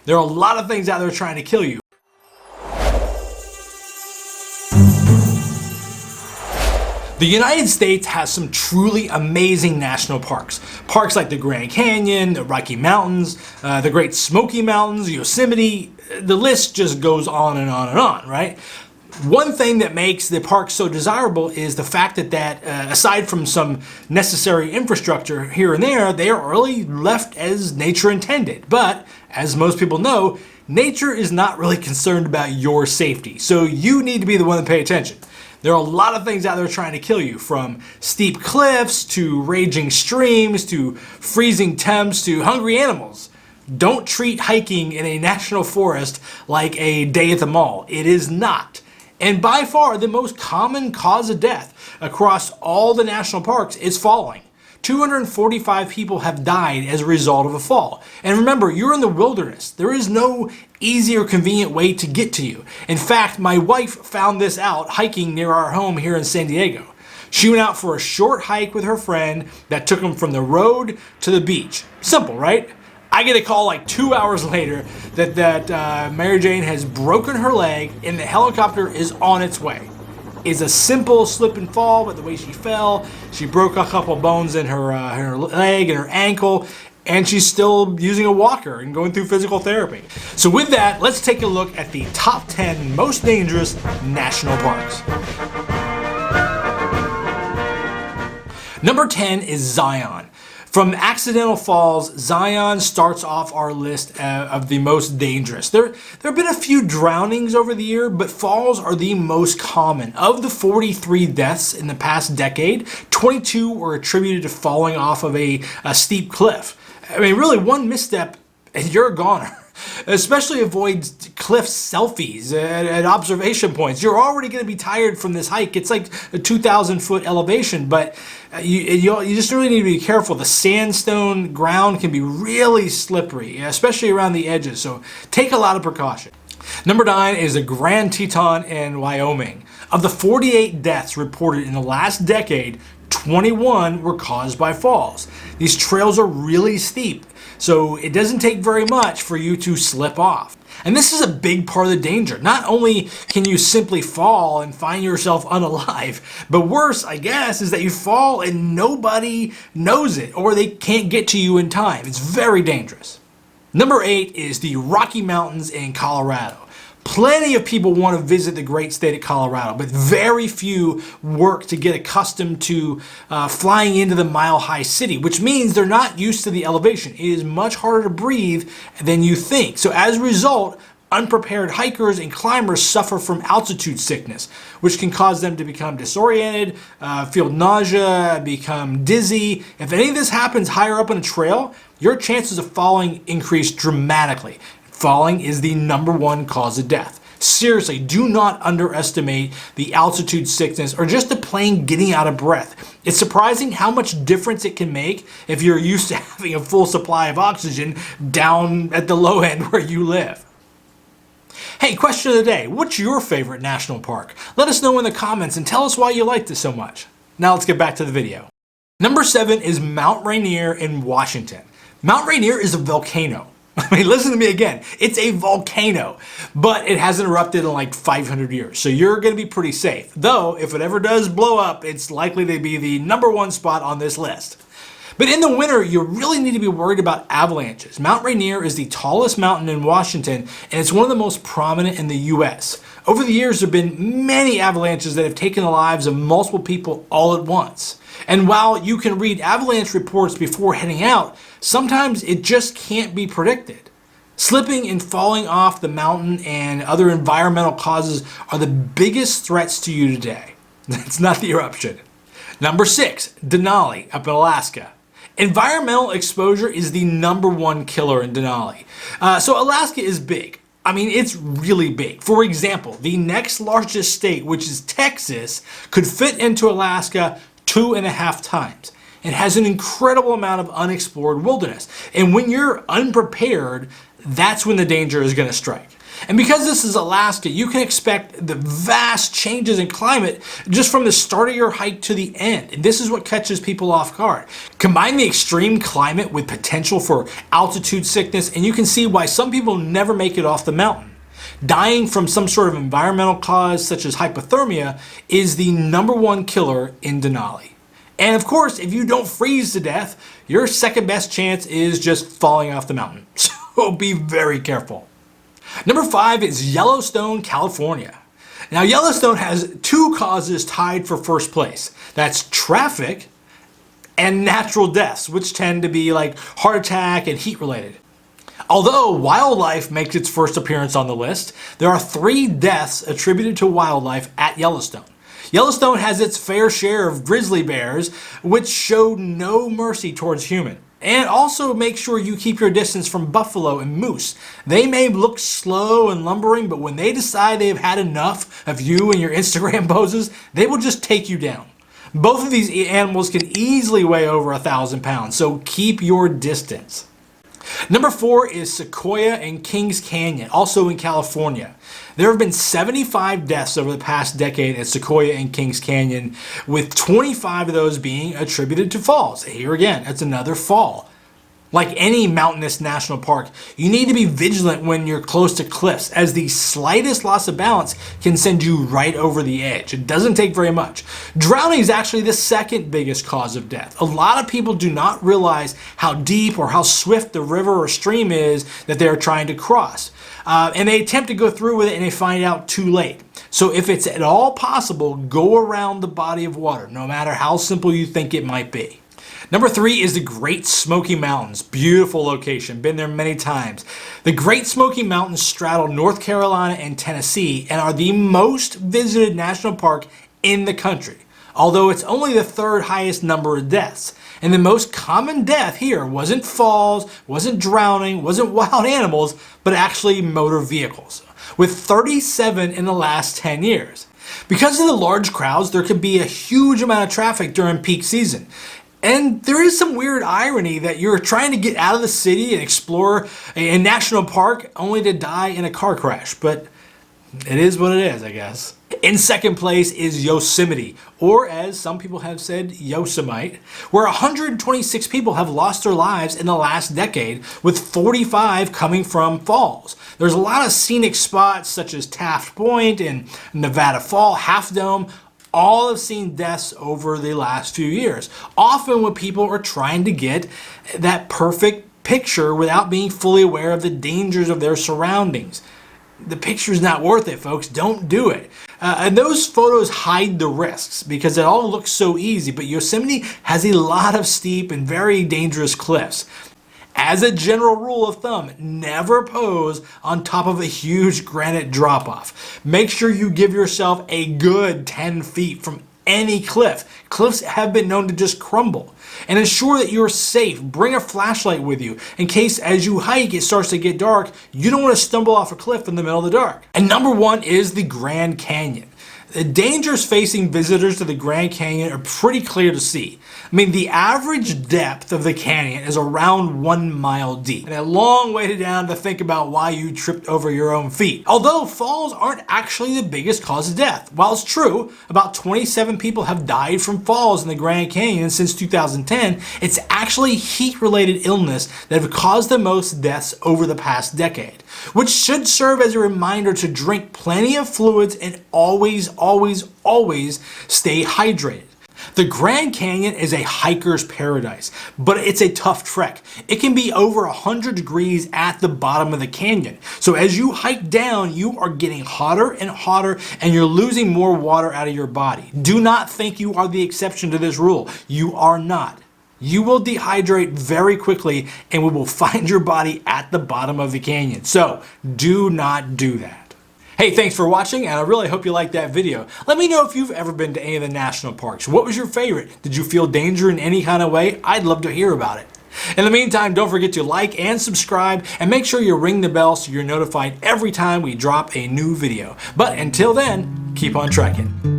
There are a lot of things out there trying to kill you. The United States has some truly amazing national parks. Parks like the Grand Canyon, the Rocky Mountains, the Great Smoky Mountains, Yosemite. The list just goes on and on and on, right? One thing that makes the park so desirable is the fact that aside from some necessary infrastructure here and there, they are really left as nature intended. But as most people know, nature is not really concerned about your safety. So you need to be the one to pay attention. There are a lot of things out there trying to kill you, from steep cliffs to raging streams to freezing temps to hungry animals. Don't treat hiking in a national forest like a day at the mall. It is not. And by far the most common cause of death across all the national parks is falling. 245 people have died as a result of a fall. And remember, you're in the wilderness. There is no easy or convenient way to get to you. In fact, my wife found this out hiking near our home here in San Diego. She went out for a short hike with her friend that took them from the road to the beach. Simple, right? I get a call like 2 hours later that Mary Jane has broken her leg and the helicopter is on its way. It's a simple slip and fall, but the way she fell, she broke a couple bones in her leg and her ankle, and she's still using a walker and going through physical therapy. So with that, let's take a look at the top 10 most dangerous national parks. Number 10 is Zion. From accidental falls, Zion starts off our list of the most dangerous. There have been a few drownings over the year, but falls are the most common. Of the 43 deaths in the past decade, 22 were attributed to falling off of a steep cliff. I mean, really, one misstep and you're a goner. Especially avoid cliff selfies at observation points. You're already going to be tired from this hike. It's like a 2,000 foot elevation, but you just really need to be careful. The sandstone ground can be really slippery, especially around the edges, so take a lot of precaution. Number 9 is the Grand Teton in Wyoming. Of the 48 deaths reported in the last decade, 21 were caused by falls. These trails are really steep, so it doesn't take very much for you to slip off. And this is a big part of the danger. Not only can you simply fall and find yourself unalive, but worse, I guess, is that you fall and nobody knows it, or they can't get to you in time. It's very dangerous. Number 8 is the Rocky Mountains in Colorado. Plenty of people want to visit the great state of Colorado, but very few work to get accustomed to flying into the mile-high city, which means they're not used to the elevation. It is much harder to breathe than you think. So as a result, unprepared hikers and climbers suffer from altitude sickness, which can cause them to become disoriented, feel nausea, become dizzy. If any of this happens higher up on a trail, your chances of falling increase dramatically. Falling is the #1 cause of death. Seriously, do not underestimate the altitude sickness or just the plain getting out of breath. It's surprising how much difference it can make if you're used to having a full supply of oxygen down at the low end where you live. Hey, question of the day. What's your favorite national park? Let us know in the comments and tell us why you liked it so much. Now let's get back to the video. Number 7 is Mount Rainier in Washington. Mount Rainier is a volcano. I mean, listen to me again. It's a volcano, but it hasn't erupted in like 500 years. So you're going to be pretty safe. Though, if it ever does blow up, it's likely to be the #1 spot on this list. But in the winter, you really need to be worried about avalanches. Mount Rainier is the tallest mountain in Washington, and it's one of the most prominent in the U.S. Over the years, there have been many avalanches that have taken the lives of multiple people all at once. And while you can read avalanche reports before heading out, sometimes it just can't be predicted. Slipping and falling off the mountain and other environmental causes are the biggest threats to you today. That's not the eruption. Number 6, Denali up in Alaska. Environmental exposure is the #1 killer in Denali. So Alaska is big. I mean, it's really big. For example, the next largest state, which is Texas, could fit into Alaska 2.5 times. It has an incredible amount of unexplored wilderness. And when you're unprepared, that's when the danger is going to strike. And because this is Alaska, you can expect the vast changes in climate just from the start of your hike to the end. And this is what catches people off guard. Combine the extreme climate with potential for altitude sickness, and you can see why some people never make it off the mountain. Dying from some sort of environmental cause, such as hypothermia, is the #1 killer in Denali. And of course, if you don't freeze to death, your second best chance is just falling off the mountain. So be very careful. Number 5 is Yellowstone, California. Now, Yellowstone has 2 causes tied for first place. That's traffic and natural deaths, which tend to be like heart attack and heat related. Although wildlife makes its first appearance on the list, there are 3 deaths attributed to wildlife at Yellowstone. Yellowstone has its fair share of grizzly bears, which show no mercy towards humans. And also make sure you keep your distance from buffalo and moose. They may look slow and lumbering, but when they decide they've had enough of you and your Instagram poses, they will just take you down. Both of these animals can easily weigh over 1,000 pounds, so keep your distance. Number 4 is Sequoia and Kings Canyon, also in California. There have been 75 deaths over the past decade at Sequoia and Kings Canyon, with 25 of those being attributed to falls. Here again, it's another fall. Like any mountainous national park, you need to be vigilant when you're close to cliffs, as the slightest loss of balance can send you right over the edge. It doesn't take very much. Drowning is actually the second biggest cause of death. A lot of people do not realize how deep or how swift the river or stream is that they're trying to cross. And they attempt to go through with it and they find out too late. So if it's at all possible, go around the body of water, no matter how simple you think it might be. Number 3 is the Great Smoky Mountains. Beautiful location, been there many times. The Great Smoky Mountains straddle North Carolina and Tennessee and are the most visited national park in the country, although it's only the 3rd highest number of deaths. And the most common death here wasn't falls, wasn't drowning, wasn't wild animals, but actually motor vehicles, with 37 in the last 10 years. Because of the large crowds, there can be a huge amount of traffic during peak season. And there is some weird irony that you're trying to get out of the city and explore a national park only to die in a car crash. But it is what it is, I guess. In second place is Yosemite, or as some people have said, Yosemite, where 126 people have lost their lives in the last decade, with 45 coming from falls. There's a lot of scenic spots such as Taft Point and Nevada Fall, Half Dome. All have seen deaths over the last few years, often when people are trying to get that perfect picture without being fully aware of the dangers of their surroundings. The picture's not worth it, folks. Don't do it. And those photos hide the risks because it all looks so easy, but Yosemite has a lot of steep and very dangerous cliffs. As a general rule of thumb, never pose on top of a huge granite drop-off. Make sure you give yourself a good 10 feet from any cliff. Cliffs have been known to just crumble. And ensure that you're safe. Bring a flashlight with you in case as you hike it starts to get dark, you don't want to stumble off a cliff in the middle of the dark. And number 1 is the Grand Canyon. The dangers facing visitors to the Grand Canyon are pretty clear to see. I mean, the average depth of the canyon is around 1 mile deep, and a long way down to think about why you tripped over your own feet. Although falls aren't actually the biggest cause of death. While it's true, about 27 people have died from falls in the Grand Canyon since 2010, it's actually heat-related illness that have caused the most deaths over the past decade, which should serve as a reminder to drink plenty of fluids and always stay hydrated. The Grand Canyon is a hiker's paradise, but it's a tough trek. It can be over 100 degrees at the bottom of the canyon. So as you hike down, you are getting hotter and hotter and you're losing more water out of your body. Do not think you are the exception to this rule. You are not. You will dehydrate very quickly and we will find your body at the bottom of the canyon. So do not do that. Hey, thanks for watching, and I really hope you liked that video. Let me know if you've ever been to any of the national parks. What was your favorite? Did you feel danger in any kind of way? I'd love to hear about it. In the meantime, don't forget to like and subscribe, and make sure you ring the bell so you're notified every time we drop a new video. But until then, keep on trekking.